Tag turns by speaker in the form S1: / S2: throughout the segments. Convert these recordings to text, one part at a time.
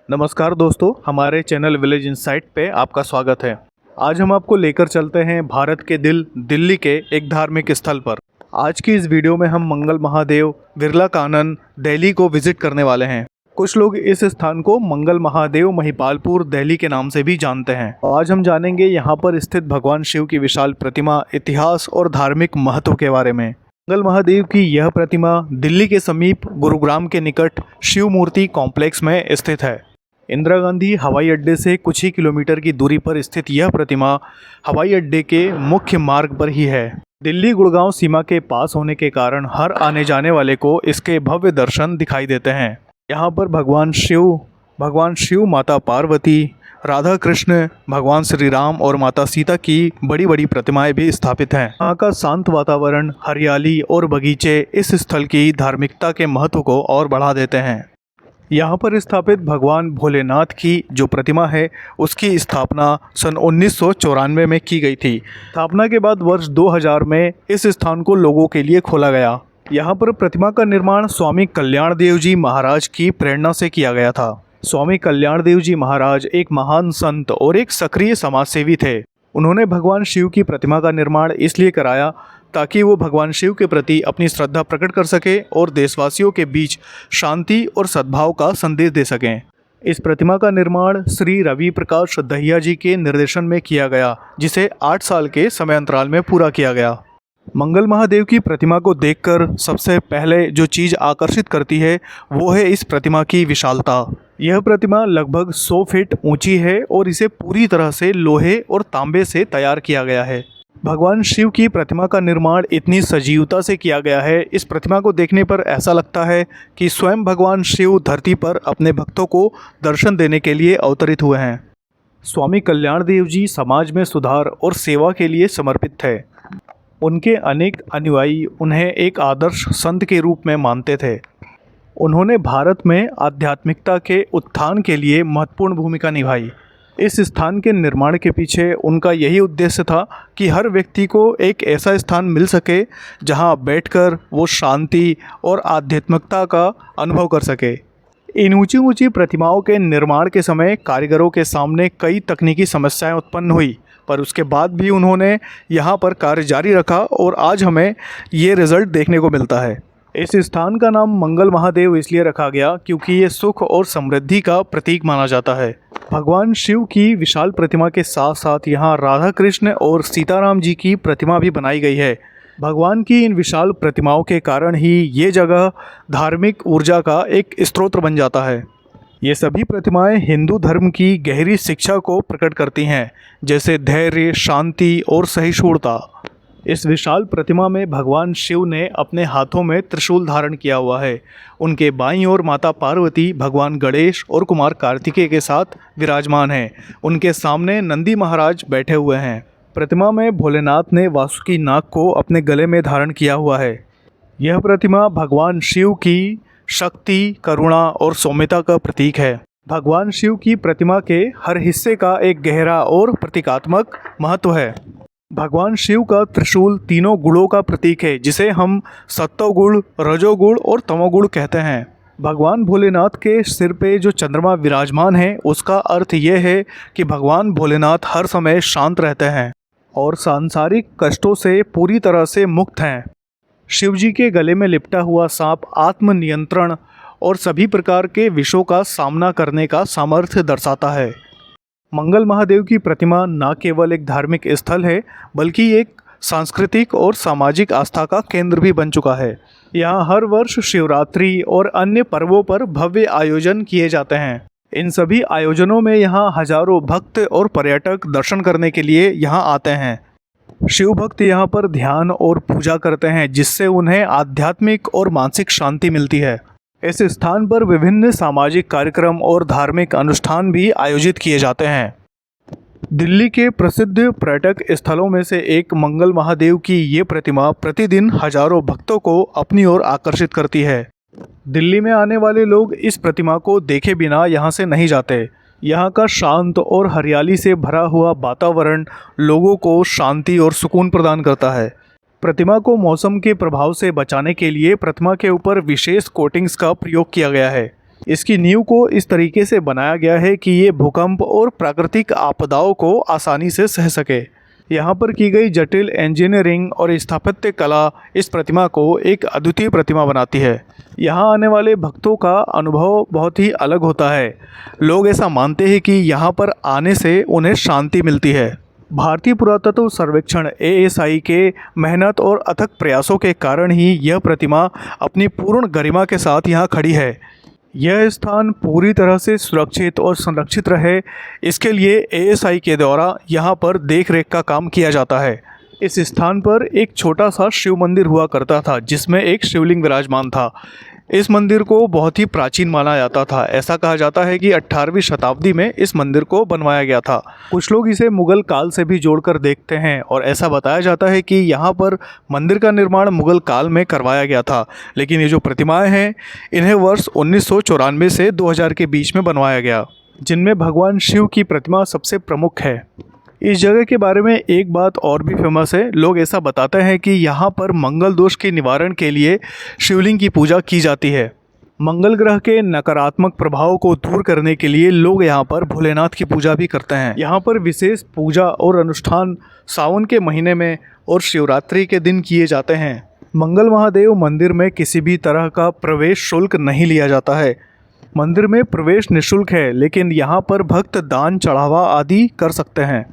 S1: नमस्कार दोस्तों, हमारे चैनल विलेज इनसाइट पे आपका स्वागत है। आज हम आपको लेकर चलते हैं भारत के दिल्ली के एक धार्मिक स्थल पर। आज की इस वीडियो में हम मंगल महादेव बिरला कानन दिल्ली को विजिट करने वाले हैं। कुछ लोग इस स्थान को मंगल महादेव महिपालपुर दिल्ली के नाम से भी जानते हैं। आज हम जानेंगे यहाँ पर स्थित भगवान शिव की विशाल प्रतिमा, इतिहास और धार्मिक महत्व के बारे में। मंगल महादेव की यह प्रतिमा दिल्ली के समीप गुरुग्राम के निकट शिव मूर्ति कॉम्प्लेक्स में स्थित है। इंदिरा गांधी हवाई अड्डे से कुछ ही किलोमीटर की दूरी पर स्थित यह प्रतिमा हवाई अड्डे के मुख्य मार्ग पर ही है। दिल्ली गुड़गांव सीमा के पास होने के कारण हर आने जाने वाले को इसके भव्य दर्शन दिखाई देते हैं। यहाँ पर भगवान शिव, माता पार्वती, राधा कृष्ण, भगवान श्री राम और माता सीता की बड़ी बड़ी प्रतिमाएं भी स्थापित हैं। यहाँ का शांत वातावरण, हरियाली और बगीचे इस स्थल की धार्मिकता के महत्व को और बढ़ा देते हैं। यहाँ पर स्थापित भगवान भोलेनाथ की जो प्रतिमा है उसकी स्थापना सन 1994 में की गई थी। स्थापना के बाद वर्ष 2000 में इस स्थान को लोगों के लिए खोला गया। यहाँ पर प्रतिमा का निर्माण स्वामी कल्याण देव जी महाराज की प्रेरणा से किया गया था। स्वामी कल्याण देव जी महाराज एक महान संत और एक सक्रिय समाजसेवी थे। उन्होंने भगवान शिव की प्रतिमा का निर्माण इसलिए कराया ताकि वो भगवान शिव के प्रति अपनी श्रद्धा प्रकट कर सके और देशवासियों के बीच शांति और सद्भाव का संदेश दे सकें। इस प्रतिमा का निर्माण श्री रवि प्रकाश दहिया जी के निर्देशन में किया गया, जिसे 8 साल के समय अंतराल में पूरा किया गया। मंगल महादेव की प्रतिमा को देखकर सबसे पहले जो चीज़ आकर्षित करती है वो है इस प्रतिमा की विशालता। यह प्रतिमा लगभग 100 फीट ऊंची है और इसे पूरी तरह से लोहे और तांबे से तैयार किया गया है। भगवान शिव की प्रतिमा का निर्माण इतनी सजीवता से किया गया है, इस प्रतिमा को देखने पर ऐसा लगता है कि स्वयं भगवान शिव धरती पर अपने भक्तों को दर्शन देने के लिए अवतरित हुए हैं। स्वामी कल्याण देव जी समाज में सुधार और सेवा के लिए समर्पित थे। उनके अनेक अनुयायी उन्हें एक आदर्श संत के रूप में मानते थे। उन्होंने भारत में आध्यात्मिकता के उत्थान के लिए महत्वपूर्ण भूमिका निभाई। इस स्थान के निर्माण के पीछे उनका यही उद्देश्य था कि हर व्यक्ति को एक ऐसा स्थान मिल सके जहां बैठकर वो शांति और आध्यात्मिकता का अनुभव कर सके। इन ऊंची ऊंची प्रतिमाओं के निर्माण के समय कारीगरों के सामने कई तकनीकी समस्याएं उत्पन्न हुई, पर उसके बाद भी उन्होंने यहां पर कार्य जारी रखा और आज हमें ये रिज़ल्ट देखने को मिलता है। इस स्थान का नाम मंगल महादेव इसलिए रखा गया क्योंकि ये सुख और समृद्धि का प्रतीक माना जाता है। भगवान शिव की विशाल प्रतिमा के साथ साथ यहाँ राधा कृष्ण और सीताराम जी की प्रतिमा भी बनाई गई है। भगवान की इन विशाल प्रतिमाओं के कारण ही ये जगह धार्मिक ऊर्जा का एक स्रोत बन जाता है। ये सभी प्रतिमाएं हिंदू धर्म की गहरी शिक्षा को प्रकट करती हैं, जैसे धैर्य, शांति और सहिष्णुता। इस विशाल प्रतिमा में भगवान शिव ने अपने हाथों में त्रिशूल धारण किया हुआ है। उनके बाईं ओर माता पार्वती भगवान गणेश और कुमार कार्तिकेय के साथ विराजमान हैं। उनके सामने नंदी महाराज बैठे हुए हैं। प्रतिमा में भोलेनाथ ने वासुकी नाग को अपने गले में धारण किया हुआ है। यह प्रतिमा भगवान शिव की शक्ति, करुणा और सौम्यता का प्रतीक है। भगवान शिव की प्रतिमा के हर हिस्से का एक गहरा और प्रतीकात्मक महत्व है। भगवान शिव का त्रिशूल तीनों गुणों का प्रतीक है, जिसे हम सत्वगुण, रजोगुण और तमोगुण कहते हैं। भगवान भोलेनाथ के सिर पे जो चंद्रमा विराजमान है उसका अर्थ ये है कि भगवान भोलेनाथ हर समय शांत रहते हैं और सांसारिक कष्टों से पूरी तरह से मुक्त हैं। शिव जी के गले में लिपटा हुआ सांप आत्मनियंत्रण और सभी प्रकार के विषयों का सामना करने का सामर्थ्य दर्शाता है। मंगल महादेव की प्रतिमा न केवल एक धार्मिक स्थल है बल्कि एक सांस्कृतिक और सामाजिक आस्था का केंद्र भी बन चुका है। यहाँ हर वर्ष शिवरात्रि और अन्य पर्वों पर भव्य आयोजन किए जाते हैं। इन सभी आयोजनों में यहाँ हजारों भक्त और पर्यटक दर्शन करने के लिए यहाँ आते हैं। शिव भक्त यहाँ पर ध्यान और पूजा करते हैं, जिससे उन्हें आध्यात्मिक और मानसिक शांति मिलती है। इस स्थान पर विभिन्न सामाजिक कार्यक्रम और धार्मिक अनुष्ठान भी आयोजित किए जाते हैं। दिल्ली के प्रसिद्ध पर्यटक स्थलों में से एक मंगल महादेव की ये प्रतिमा प्रतिदिन हजारों भक्तों को अपनी ओर आकर्षित करती है। दिल्ली में आने वाले लोग इस प्रतिमा को देखे बिना यहाँ से नहीं जाते। यहाँ का शांत और हरियाली से भरा हुआ वातावरण लोगों को शांति और सुकून प्रदान करता है। प्रतिमा को मौसम के प्रभाव से बचाने के लिए प्रतिमा के ऊपर विशेष कोटिंग्स का प्रयोग किया गया है। इसकी नींव को इस तरीके से बनाया गया है कि ये भूकंप और प्राकृतिक आपदाओं को आसानी से सह सके। यहाँ पर की गई जटिल इंजीनियरिंग और स्थापत्य कला इस प्रतिमा को एक अद्वितीय प्रतिमा बनाती है। यहाँ आने वाले भक्तों का अनुभव बहुत ही अलग होता है। लोग ऐसा मानते हैं कि यहाँ पर आने से उन्हें शांति मिलती है। भारतीय पुरातत्व सर्वेक्षण ASI के मेहनत और अथक प्रयासों के कारण ही यह प्रतिमा अपनी पूर्ण गरिमा के साथ यहाँ खड़ी है। यह स्थान पूरी तरह से सुरक्षित और संरक्षित रहे, इसके लिए ASI के द्वारा यहाँ पर देख रेख का काम किया जाता है। इस स्थान पर एक छोटा सा शिव मंदिर हुआ करता था जिसमें एक शिवलिंग विराजमान था। इस मंदिर को बहुत ही प्राचीन माना जाता था। ऐसा कहा जाता है कि 18वीं शताब्दी में इस मंदिर को बनवाया गया था। कुछ लोग इसे मुगल काल से भी जोड़कर देखते हैं और ऐसा बताया जाता है कि यहाँ पर मंदिर का निर्माण मुगल काल में करवाया गया था, लेकिन ये जो प्रतिमाएं हैं इन्हें वर्ष 1994 से 2000 के बीच में बनवाया गया, जिनमें भगवान शिव की प्रतिमा सबसे प्रमुख है। इस जगह के बारे में एक बात और भी फेमस है। लोग ऐसा बताते हैं कि यहाँ पर मंगल दोष के निवारण के लिए शिवलिंग की पूजा की जाती है। मंगल ग्रह के नकारात्मक प्रभाव को दूर करने के लिए लोग यहाँ पर भोलेनाथ की पूजा भी करते हैं। यहाँ पर विशेष पूजा और अनुष्ठान सावन के महीने में और शिवरात्रि के दिन किए जाते हैं। मंगल महादेव मंदिर में किसी भी तरह का प्रवेश शुल्क नहीं लिया जाता है। मंदिर में प्रवेश निःशुल्क है, लेकिन यहाँ पर भक्त दान चढ़ावा आदि कर सकते हैं।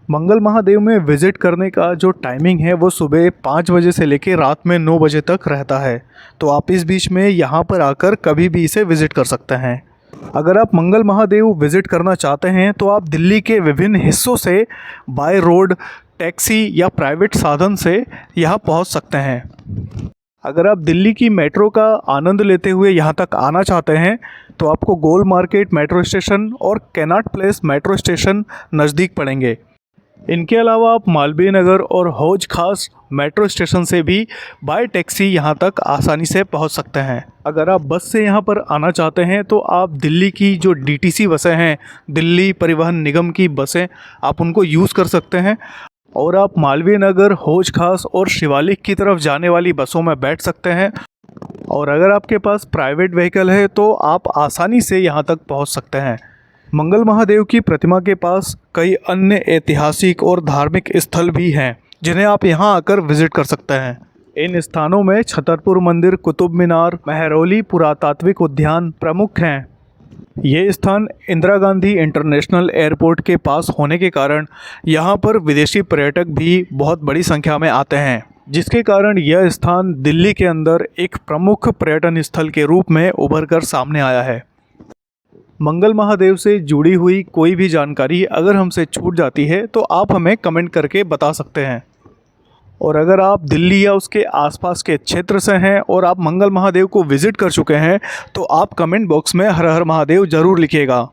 S1: मंगल महादेव में विज़िट करने का जो टाइमिंग है वो सुबह 5 बजे से लेकर रात में 9 बजे तक रहता है, तो आप इस बीच में यहाँ पर आकर कभी भी इसे विज़िट कर सकते हैं। अगर आप मंगल महादेव विज़िट करना चाहते हैं तो आप दिल्ली के विभिन्न हिस्सों से बाय रोड, टैक्सी या प्राइवेट साधन से यहाँ पहुँच सकते हैं। अगर आप दिल्ली की मेट्रो का आनंद लेते हुए यहाँ तक आना चाहते हैं तो आपको गोल मार्केट मेट्रो स्टेशन और कैनाट प्लेस मेट्रो स्टेशन नज़दीक पड़ेंगे। इनके अलावा आप मालवीय नगर और हौज खास मेट्रो स्टेशन से भी बाय टैक्सी यहाँ तक आसानी से पहुँच सकते हैं। अगर आप बस से यहाँ पर आना चाहते हैं तो आप दिल्ली की जो DTC बसें हैं, दिल्ली परिवहन निगम की बसें, आप उनको यूज़ कर सकते हैं और आप मालवीय नगर, हौज खास और शिवालिक की तरफ जाने वाली बसों में बैठ सकते हैं। और अगर आपके पास प्राइवेट व्हीकल है तो आप आसानी से यहाँ तक पहुँच सकते हैं। मंगल महादेव की प्रतिमा के पास कई अन्य ऐतिहासिक और धार्मिक स्थल भी हैं जिन्हें आप यहां आकर विजिट कर सकते हैं। इन स्थानों में छतरपुर मंदिर, कुतुब मीनार, महरौली पुरातात्विक उद्यान प्रमुख हैं। ये स्थान इंदिरा गांधी इंटरनेशनल एयरपोर्ट के पास होने के कारण यहाँ पर विदेशी पर्यटक भी बहुत बड़ी संख्या में आते हैं, जिसके कारण यह स्थान दिल्ली के अंदर एक प्रमुख पर्यटन स्थल के रूप में उभर कर सामने आया है। मंगल महादेव से जुड़ी हुई कोई भी जानकारी अगर हमसे छूट जाती है तो आप हमें कमेंट करके बता सकते हैं। और अगर आप दिल्ली या उसके आसपास के क्षेत्र से हैं और आप मंगल महादेव को विज़िट कर चुके हैं तो आप कमेंट बॉक्स में हर हर महादेव ज़रूर लिखिएगा।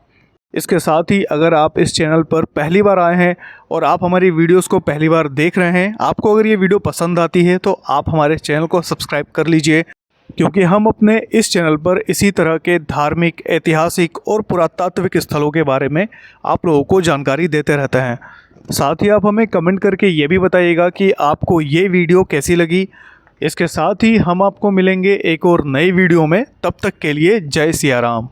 S1: इसके साथ ही अगर आप इस चैनल पर पहली बार आए हैं और आप हमारी वीडियोस को पहली बार देख रहे हैं, आपको अगर ये वीडियो पसंद आती है तो आप हमारे चैनल को सब्सक्राइब कर लीजिए, क्योंकि हम अपने इस चैनल पर इसी तरह के धार्मिक, ऐतिहासिक और पुरातात्विक स्थलों के बारे में आप लोगों को जानकारी देते रहते हैं। साथ ही आप हमें कमेंट करके ये भी बताइएगा कि आपको ये वीडियो कैसी लगी। इसके साथ ही हम आपको मिलेंगे एक और नई वीडियो में। तब तक के लिए जय सिया राम।